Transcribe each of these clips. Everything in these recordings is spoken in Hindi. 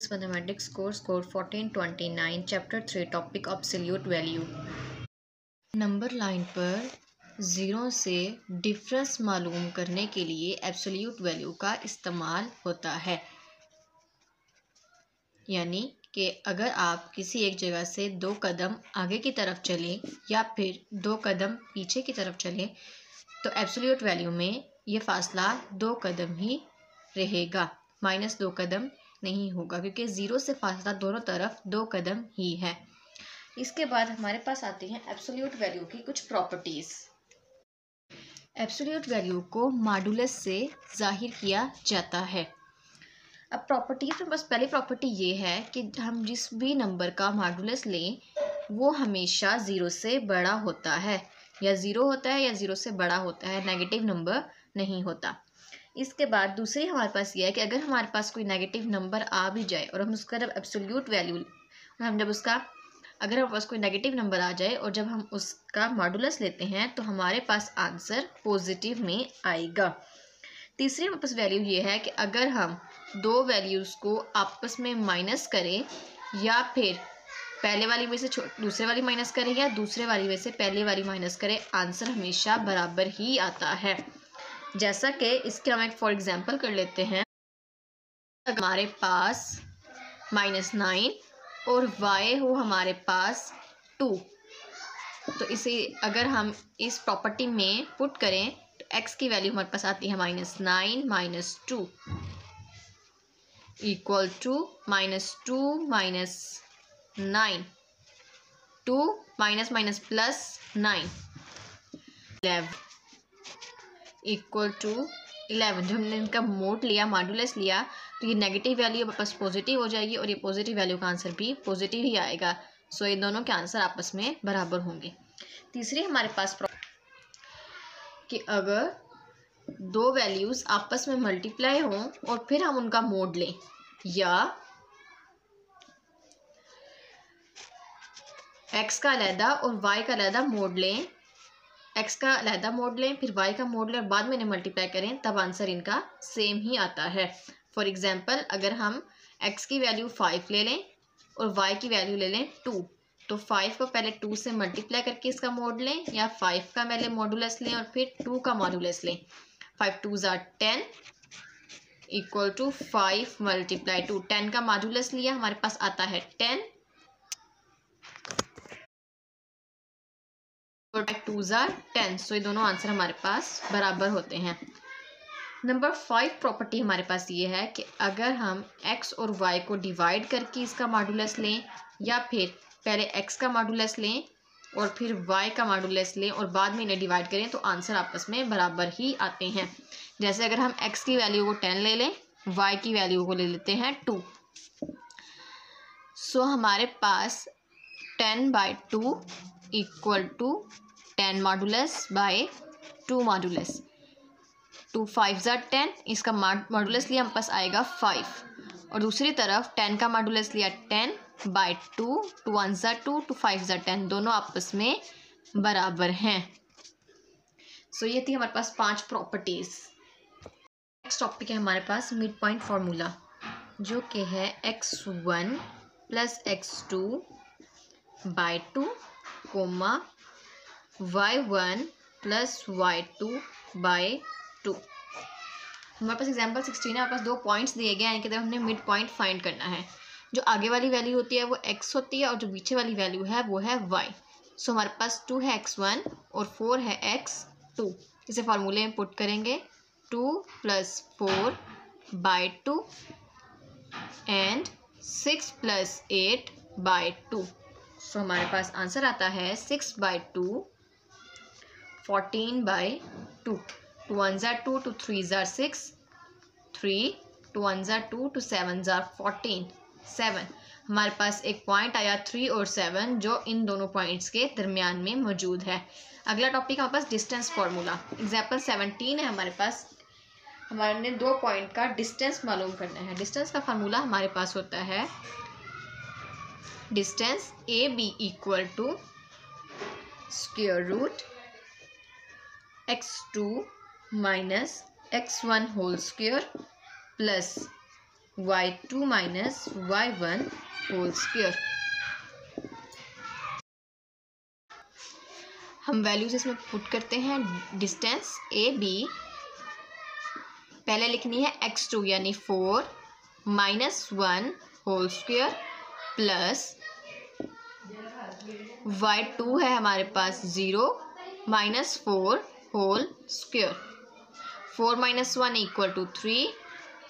Mathematics course code 1429 chapter 3 topic absolute value. Number line पर ज़ीरो से डिफरेंस मालूम करने के लिए एब्सोल्यूट वैल्यू का इस्तेमाल होता है। यानी कि अगर आप किसी एक जगह से 2 कदम आगे की तरफ चलें या फिर 2 कदम पीछे की तरफ चलें तो एब्सोल्यूट वैल्यू में ये फासला 2 कदम ही रहेगा, -2 कदम नहीं होगा, क्योंकि ज़ीरो से फासला दोनों तरफ 2 कदम ही है। इसके बाद हमारे पास आती हैं एब्सोल्यूट वैल्यू की कुछ प्रॉपर्टीज़। एब्सोल्यूट वैल्यू को मॉडुलस से जाहिर किया जाता है। अब प्रॉपर्टीज़ में बस पहली प्रॉपर्टी ये है कि हम जिस भी नंबर का मॉडुलस लें वो हमेशा ज़ीरो से बड़ा होता है, या ज़ीरो होता है या ज़ीरो से बड़ा होता है, नेगेटिव नंबर नहीं होता। इसके बाद दूसरी हमारे पास ये है कि अगर हमारे पास कोई नेगेटिव नंबर आ भी जाए और हम उसका जब एब्सोल्यूट वैल्यू अगर हमारे पास कोई नेगेटिव नंबर आ जाए और जब हम उसका मॉडुलस लेते हैं तो हमारे पास आंसर पॉजिटिव में आएगा। तीसरी हमारे पास वैल्यू ये है कि अगर हम दो वैल्यूज़ को आपस में माइनस करें या फिर पहले वाली में से दूसरे वाली माइनस करें या दूसरे वाली में से पहले वाली माइनस करें, आंसर हमेशा बराबर ही आता है। जैसा कि इसके हम एक फॉर एग्जांपल कर लेते हैं। हमारे पास -9 और y हो हमारे पास 2, तो इसे अगर हम इस प्रॉपर्टी में पुट करें तो x की वैल्यू हमारे पास आती है -9 - 2 equal to -2 - 9, 2 minus minus plus 9 11 equal to 11। जब हमने इनका मोड लिया, मॉडुलस लिया, तो ये नेगेटिव वैल्यू हमारे पास पॉजिटिव हो जाएगी और ये पॉजिटिव वैल्यू का आंसर भी पॉजिटिव ही आएगा। सो ये दोनों के आंसर आपस में बराबर होंगे। तीसरी हमारे पास कि अगर दो वैल्यूज़ आपस में मल्टीप्लाई हों और फिर हम उनका मोड लें, या x का अलहदा और y का अलहदा मोड लें, x का अलहदा मोड लें फिर y का मोड लें और बाद में इन्हें मल्टीप्लाई करें, तब आंसर इनका सेम ही आता है। फॉर एग्जांपल अगर हम x की वैल्यू 5 ले लें और y की वैल्यू ले लें 2, तो 5 को पहले 2 से मल्टीप्लाई करके इसका मोड लें, या 5 का पहले मॉडुलस लें और फिर 2 का मॉडुलस लें। 5 2 = 10 इक्वल टू 5 × 2। 10 का मॉडुलस लिया, हमारे पास आता है 10 और 2 = 10। सो ये दोनों आंसर हमारे पास बराबर होते हैं। नंबर 5 प्रॉपर्टी हमारे पास ये है कि अगर हम x और y को डिवाइड करके इसका मॉडुलस लें या फिर पहले x का मॉडुलस लें और फिर y का मॉडुलस लें और बाद में इन्हें डिवाइड करें, तो आंसर आपस में बराबर ही आते हैं। जैसे अगर हम x की वैल्यू को 10 ले लें, y की वैल्यू को ले लेते हैं 2, सो हमारे पास 10/2 equal to 10 modulus by 2 modulus. 2 5 = 10, इसका मॉडुलस लिया, हम पास आएगा 5, और दूसरी तरफ 10 का मॉडुलस लिया 10/2, 2 1 = 2, 2 5 = 10, दोनों आपस में बराबर हैं। सो ये थी हमारे पास 5 प्रॉपर्टीज़। नेक्स्ट टॉपिक है हमारे पास मिड पॉइंट फार्मूला, जो कि है x1 + x2 / 2, y1 + y2 / 2। हमारे पास एग्जाम्पल 16 है, हमारे पास 2 पॉइंट्स दिए गए हैं कि हमने मिड पॉइंट फाइंड करना है। जो आगे वाली वैल्यू होती है वो x होती है और जो पीछे वाली वैल्यू है वो है y। सो हमारे पास 2 है x1 और 4 है x2। इसे फार्मूले में पुट करेंगे, 2 + 4 / 2 एंड 6 + 8 / 2। सो हमारे पास आंसर आता है 6/2 14/2। 2 1 = 2, 2 3 = 6, 3, 2 1 = 2, 2 7 = 14, 7। हमारे पास एक पॉइंट आया 3 और 7 जो इन दोनों पॉइंट्स के दरमियान में मौजूद है। अगला टॉपिक हमारे पास डिस्टेंस फार्मूला। एग्जाम्पल 17 है हमारे पास, हमारे 2 पॉइंट का डिस्टेंस मालूम करना है। डिस्टेंस का फार्मूला हमारे पास होता है distance AB equal to √ x2 - x1 whole square plus y2 minus y1 whole square. हम वैल्यूज इसमें पुट करते हैं। डिस्टेंस ए बी पहले लिखनी है x2 यानी 4 minus 1 whole square plus y2 है हमारे पास 0 minus 4 whole square. 4 minus 1 equal to 3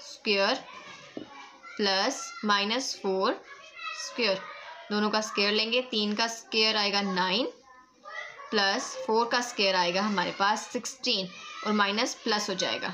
square plus minus 4 square. दोनों का स्क्वायर लेंगे, 3 का स्क्वायर आएगा 9 प्लस 4 का स्क्वायर आएगा हमारे पास 16 और माइनस प्लस हो जाएगा।